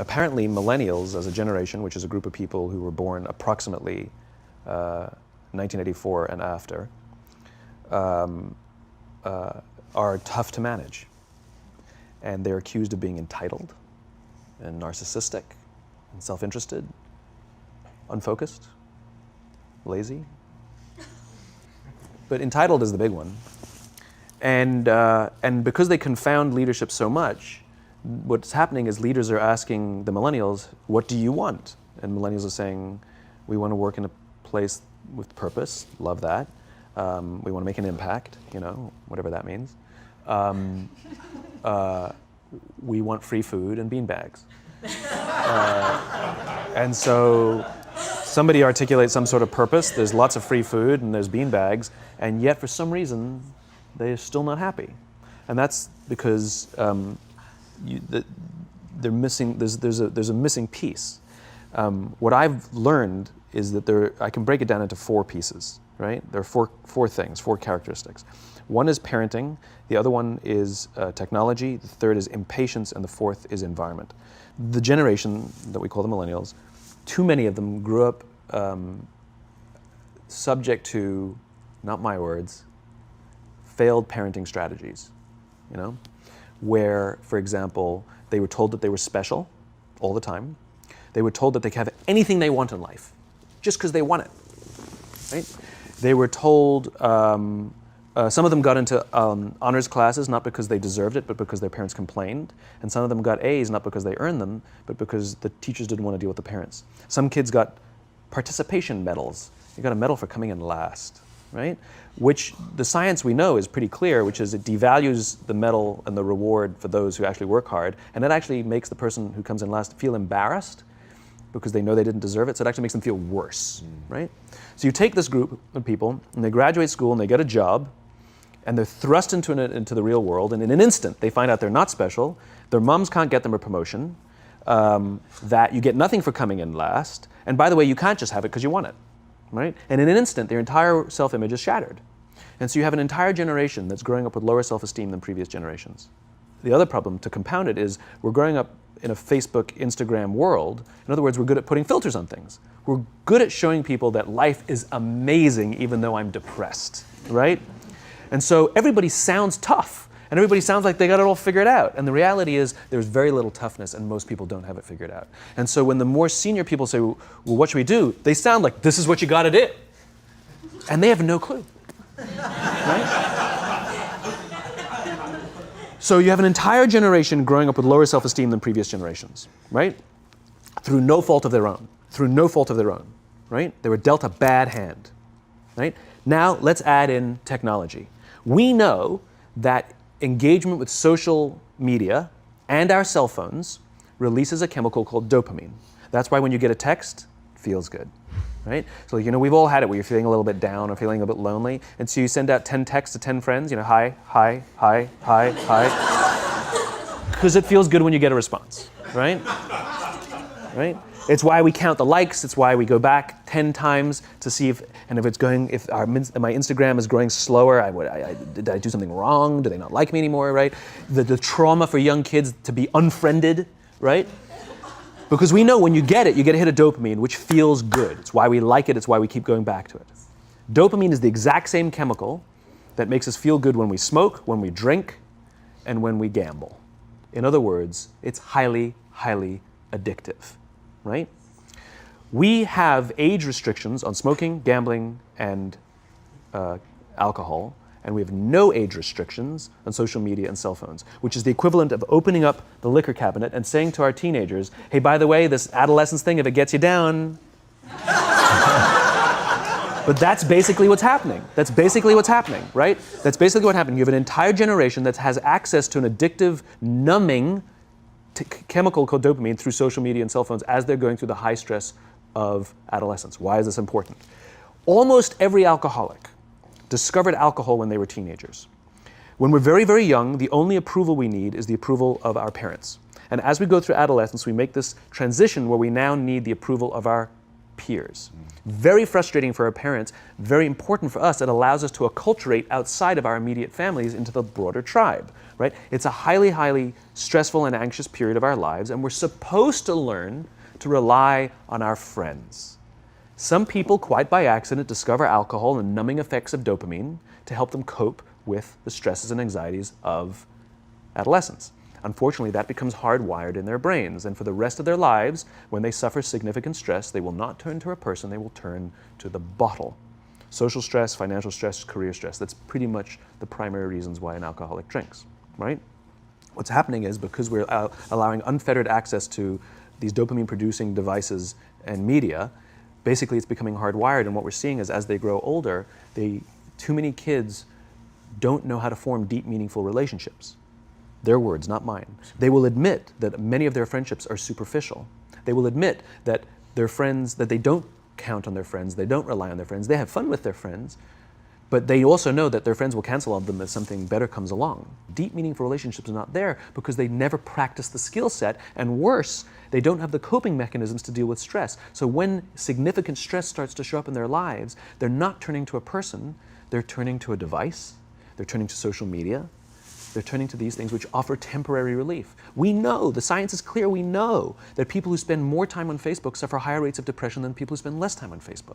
apparently millennials as a generation, which is a group of people who were born approximately 1984 and after, are tough to manage. And they're accused of being entitled and narcissistic and self-interested, unfocused, lazy. But entitled is the big one. And because they confound leadership so much, what's happening is leaders are asking the millennials, what do you want? And millennials are saying, we want to work in a place with purpose, love that. We want to make an impact, whatever that means. We want free food and beanbags. And so somebody articulates some sort of purpose, there's lots of free food and there's beanbags, and yet for some reason, they're still not happy. And that's because they're missing, there's a missing piece. What I've learned is that I can break it down into 4 pieces, right? There are four things, 4 characteristics. One is parenting, the other one is technology, the third is impatience, and the fourth is environment. The generation that we call the millennials, too many of them grew up subject to, not my words, failed parenting strategies, where, for example, they were told that they were special all the time. They were told that they could have anything they want in life, just because they want it, right? They were told, some of them got into honors classes, not because they deserved it, but because their parents complained. And some of them got A's, not because they earned them, but because the teachers didn't want to deal with the parents. Some kids got participation medals. You got a medal for coming in last, right? Which the science we know is pretty clear, which is it devalues the medal and the reward for those who actually work hard. And it actually makes the person who comes in last feel embarrassed because they know they didn't deserve it. So it actually makes them feel worse, right? So you take this group of people and they graduate school and they get a job, and they're thrust into the real world, and in an instant they find out they're not special, their moms can't get them a promotion, that you get nothing for coming in last, and by the way, you can't just have it because you want it, right? And in an instant, their entire self-image is shattered. And so you have an entire generation that's growing up with lower self-esteem than previous generations. The other problem, to compound it, is we're growing up in a Facebook, Instagram world. In other words, we're good at putting filters on things. We're good at showing people that life is amazing even though I'm depressed, right? And so everybody sounds tough, and everybody sounds like they got it all figured out. And the reality is there's very little toughness, and most people don't have it figured out. And so when the more senior people say, well, what should we do? They sound like, this is what you got to do. And they have no clue, right? So you have an entire generation growing up with lower self-esteem than previous generations, right? Through no fault of their own, right? They were dealt a bad hand, right? Now let's add in technology. We know that engagement with social media and our cell phones releases a chemical called dopamine. That's why when you get a text, it feels good, right? So we've all had it where you're feeling a little bit down or feeling a bit lonely, and so you send out 10 texts to 10 friends, hi, hi, hi, hi, hi, because it feels good when you get a response, right? Right? It's why we count the likes. It's why we go back 10 times to see if my Instagram is growing slower, did I do something wrong? Do they not like me anymore, right? The trauma for young kids to be unfriended, right? Because we know when you get a hit of dopamine, which feels good. It's why we like it. It's why we keep going back to it. Dopamine is the exact same chemical that makes us feel good when we smoke, when we drink, and when we gamble. In other words, it's highly, highly addictive. Right? We have age restrictions on smoking, gambling, and alcohol, and we have no age restrictions on social media and cell phones, which is the equivalent of opening up the liquor cabinet and saying to our teenagers, hey, by the way, this adolescence thing, if it gets you down. But that's basically what's happening. That's basically what's happening, right? That's basically what happened. You have an entire generation that has access to an addictive, numbing chemical called dopamine through social media and cell phones as they're going through the high stress of adolescence. Why is this important? Almost every alcoholic discovered alcohol when they were teenagers. When we're very, very young, the only approval we need is the approval of our parents. And as we go through adolescence, we make this transition where we now need the approval of our peers. Very frustrating for our parents, very important for us. It allows us to acculturate outside of our immediate families into the broader tribe, right? It's a highly, highly stressful and anxious period of our lives, and we're supposed to learn to rely on our friends. Some people, quite by accident, discover alcohol and numbing effects of dopamine to help them cope with the stresses and anxieties of adolescence. Unfortunately, that becomes hardwired in their brains, and for the rest of their lives, when they suffer significant stress, they will not turn to a person, they will turn to the bottle. Social stress, financial stress, career stress, that's pretty much the primary reasons why an alcoholic drinks, right? What's happening is because we're allowing unfettered access to these dopamine-producing devices and media, basically it's becoming hardwired, and what we're seeing is as they grow older, too many kids don't know how to form deep, meaningful relationships. Their words, not mine. They will admit that many of their friendships are superficial. They will admit that their friends, that they don't count on their friends, they don't rely on their friends, they have fun with their friends, but they also know that their friends will cancel on them if something better comes along. Deep, meaningful relationships are not there because they never practice the skill set, and worse, they don't have the coping mechanisms to deal with stress. So when significant stress starts to show up in their lives, they're not turning to a person, they're turning to a device, they're turning to social media, they're turning to these things which offer temporary relief. We know, the science is clear, we know that people who spend more time on Facebook suffer higher rates of depression than people who spend less time on Facebook,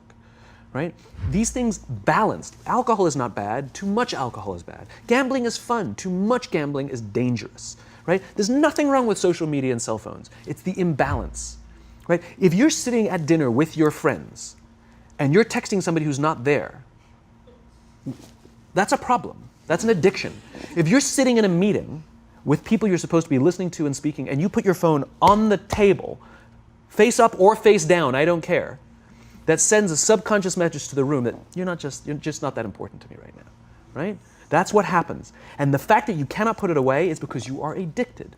right? These things balanced. Alcohol is not bad, too much alcohol is bad. Gambling is fun, too much gambling is dangerous, right? There's nothing wrong with social media and cell phones. It's the imbalance, right? If you're sitting at dinner with your friends and you're texting somebody who's not there, that's a problem. That's an addiction. If you're sitting in a meeting with people you're supposed to be listening to and speaking, and you put your phone on the table, face up or face down, I don't care, that sends a subconscious message to the room that you're just not that important to me right now, right? That's what happens. And the fact that you cannot put it away is because you are addicted,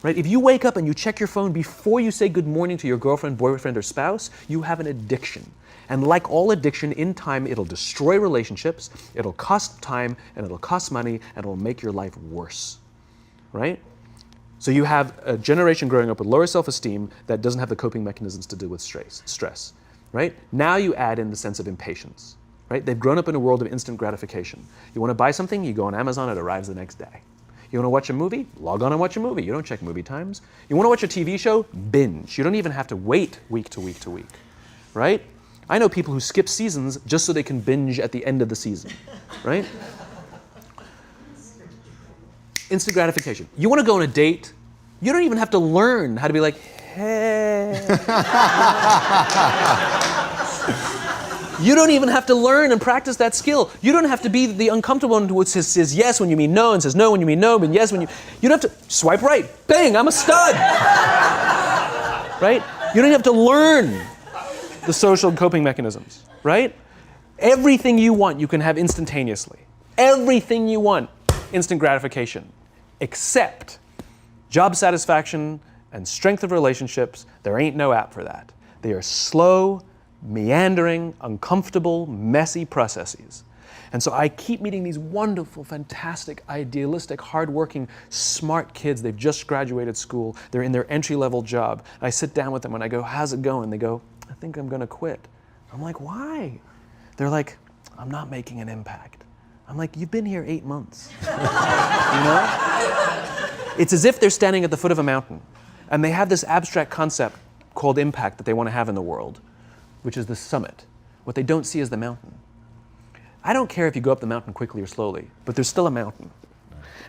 right? If you wake up and you check your phone before you say good morning to your girlfriend, boyfriend, or spouse, you have an addiction. And like all addiction, in time, it'll destroy relationships, it'll cost time, and it'll cost money, and it'll make your life worse, right? So you have a generation growing up with lower self-esteem that doesn't have the coping mechanisms to deal with stress, right? Now you add in the sense of impatience, right? They've grown up in a world of instant gratification. You want to buy something, you go on Amazon, it arrives the next day. You want to watch a movie? Log on and watch a movie. You don't check movie times. You want to watch a TV show? Binge. You don't even have to wait week to week to week, right? I know people who skip seasons just so they can binge at the end of the season, right? Instant gratification. You want to go on a date? You don't even have to learn how to be like, hey. You don't even have to learn and practice that skill. You don't have to be the uncomfortable one who says yes when you mean no and says no when you mean no, and yes when you don't have to swipe right. Bang, I'm a stud. Right? You don't have to learn the social coping mechanisms, right? Everything you want, you can have instantaneously. Everything you want, instant gratification, except job satisfaction and strength of relationships. There ain't no app for that. They are slow, meandering, uncomfortable, messy processes. And so I keep meeting these wonderful, fantastic, idealistic, hardworking, smart kids. They've just graduated school. They're in their entry-level job. I sit down with them and I go, how's it going? They go, I think I'm going to quit. I'm like, why? They're like, I'm not making an impact. I'm like, you've been here 8 months. You know? It's as if they're standing at the foot of a mountain and they have this abstract concept called impact that they want to have in the world, which is the summit. What they don't see is the mountain. I don't care if you go up the mountain quickly or slowly, but there's still a mountain.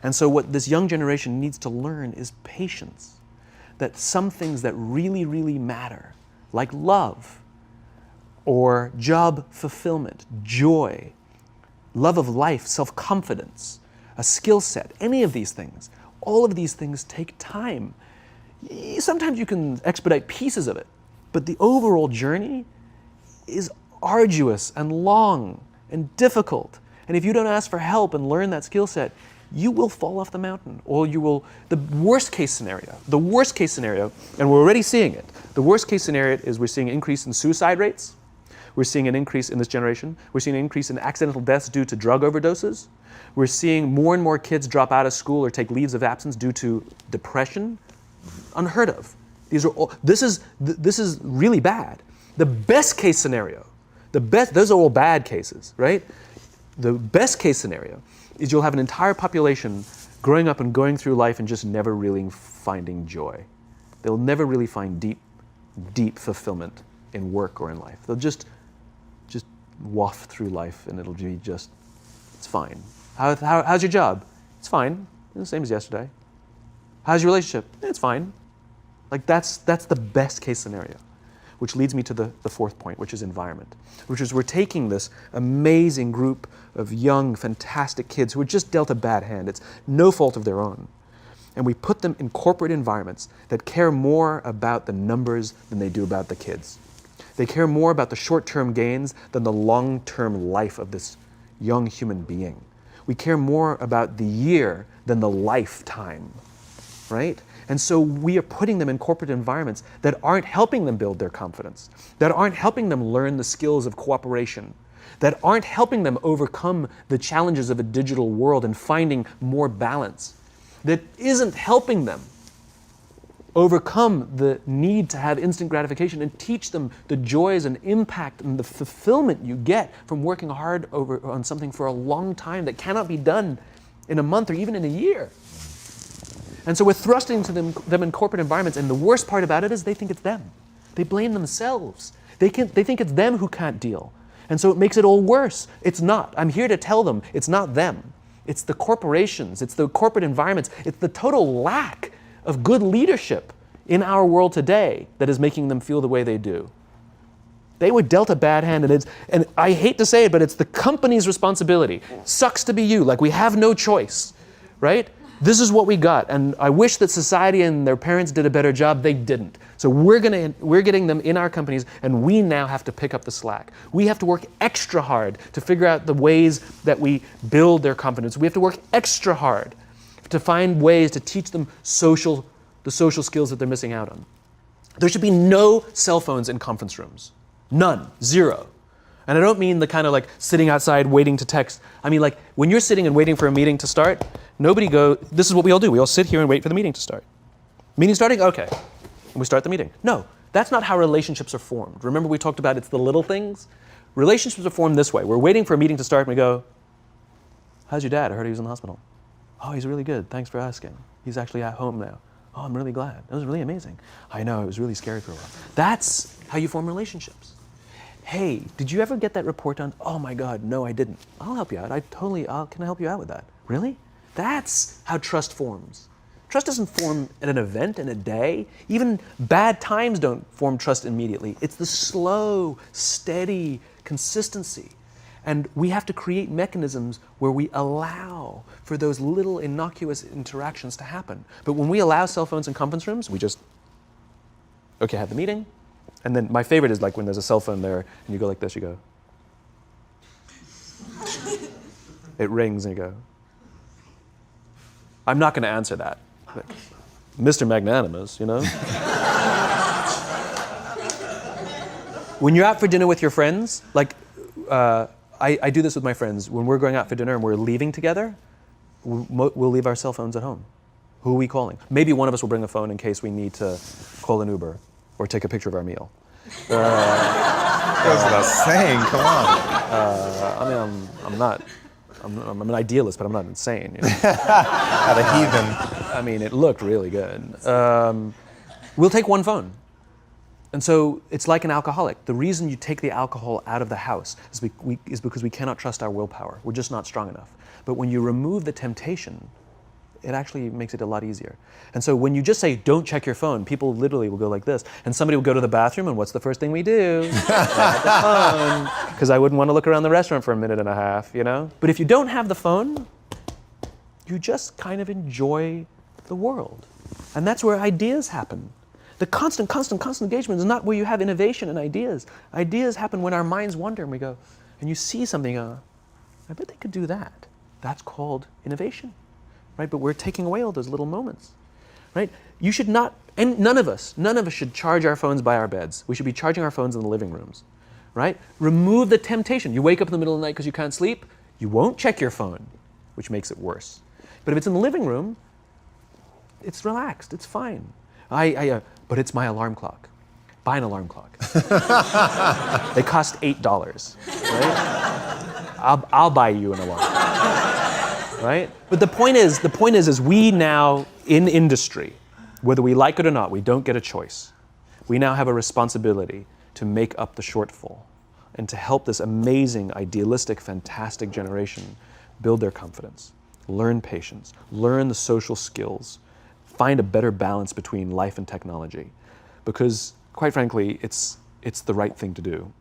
And so what this young generation needs to learn is patience. That some things that really, really matter, like love, or job fulfillment, joy, love of life, self-confidence, a skill set, any of these things, all of these things take time. Sometimes you can expedite pieces of it, but the overall journey is arduous and long and difficult. And if you don't ask for help and learn that skill set, you will fall off the mountain, or you will, the worst case scenario, and we're already seeing it, the worst case scenario is we're seeing an increase in suicide rates, we're seeing an increase in this generation, we're seeing an increase in accidental deaths due to drug overdoses, we're seeing more and more kids drop out of school or take leaves of absence due to depression, unheard of. These are all, this is really bad. The best case scenario, Those are all bad cases, right? The best case scenario is you'll have an entire population growing up and going through life and just never really finding joy. They'll never really find deep fulfillment in work or in life. They'll just waft through life and it'll be just, it's fine. How's your job? It's fine. The same as yesterday. How's your relationship? It's fine. Like that's the best case scenario, which leads me to the fourth point, which is environment, which is we're taking this amazing group of young, fantastic kids who are just dealt a bad hand. It's no fault of their own. And we put them in corporate environments that care more about the numbers than they do about the kids. They care more about the short-term gains than the long-term life of this young human being. We care more about the year than the lifetime, right? And so we are putting them in corporate environments that aren't helping them build their confidence, that aren't helping them learn the skills of cooperation, that aren't helping them overcome the challenges of a digital world and finding more balance, that isn't helping them overcome the need to have instant gratification and teach them the joys and impact and the fulfillment you get from working hard on something for a long time that cannot be done in a month or even in a year. And so we're thrusting to them in corporate environments, and the worst part about it is they think it's them. They blame themselves. They think it's them who can't deal. And so it makes it all worse. It's not. I'm here to tell them it's not them. It's the corporations, it's the corporate environments, it's the total lack of good leadership in our world today that is making them feel the way they do. They were dealt a bad hand, and I hate to say it, but it's the company's responsibility. Sucks to be you, like we have no choice, right? This is what we got, and I wish that society and their parents did a better job. They didn't. So we're getting them in our companies, and we now have to pick up the slack. We have to work extra hard to figure out the ways that we build their confidence. We have to work extra hard to find ways to teach them the social skills that they're missing out on. There should be no cell phones in conference rooms. None. Zero. And I don't mean the kind of like sitting outside waiting to text. I mean like when you're sitting and waiting for a meeting to start, this is what we all do. We all sit here and wait for the meeting to start. Meeting starting? Okay. And we start the meeting. No, that's not how relationships are formed. Remember we talked about it's the little things? Relationships are formed this way. We're waiting for a meeting to start and we go, how's your dad? I heard he was in the hospital. Oh, he's really good. Thanks for asking. He's actually at home now. Oh, I'm really glad. That was really amazing. I know, it was really scary for a while. That's how you form relationships. Hey, did you ever get that report done? Oh my God, no, I didn't. I'll help you out. Can I help you out with that? Really? That's how trust forms. Trust doesn't form at an event in a day. Even bad times don't form trust immediately. It's the slow, steady consistency. And we have to create mechanisms where we allow for those little innocuous interactions to happen. But when we allow cell phones in conference rooms, we just, okay, have the meeting. And then my favorite is like when there's a cell phone there and you go like this, you go. It rings and you go. I'm not going to answer that. Like, Mr. Magnanimous, you know? When you're out for dinner with your friends, like, I do this with my friends. When we're going out for dinner and we're leaving together, we'll leave our cell phones at home. Who are we calling? Maybe one of us will bring a phone in case we need to call an Uber or take a picture of our meal. That's what I was saying, come on. I'm an idealist, but I'm not insane. You know? At a heathen. I mean, it looked really good. We'll take one phone. And so it's like an alcoholic. The reason you take the alcohol out of the house is because we cannot trust our willpower. We're just not strong enough. But when you remove the temptation, it actually makes it a lot easier. And so when you just say, don't check your phone, people literally will go like this. And somebody will go to the bathroom, and what's the first thing we do? Grab the phone. Because I wouldn't want to look around the restaurant for a minute and a half, you know? But if you don't have the phone, you just kind of enjoy the world. And that's where ideas happen. The constant engagement is not where you have innovation and ideas. Ideas happen when our minds wander and we go, and you see something, I bet they could do that. That's called innovation, right? But we're taking away all those little moments, right? You should not, and none of us should charge our phones by our beds. We should be charging our phones in the living rooms, right? Remove the temptation. You wake up in the middle of the night because you can't sleep, you won't check your phone, which makes it worse. But if it's in the living room, it's relaxed, it's fine. But it's my alarm clock. buy an alarm clock. They cost $8, right? I'll buy you an alarm, right? But the point is we now in industry, whether we like it or not, we don't get a choice. We now have a responsibility to make up the shortfall and to help this amazing, idealistic, fantastic generation build their confidence, learn patience, learn the social skills, find a better balance between life and technology. Because, quite frankly, it's the right thing to do.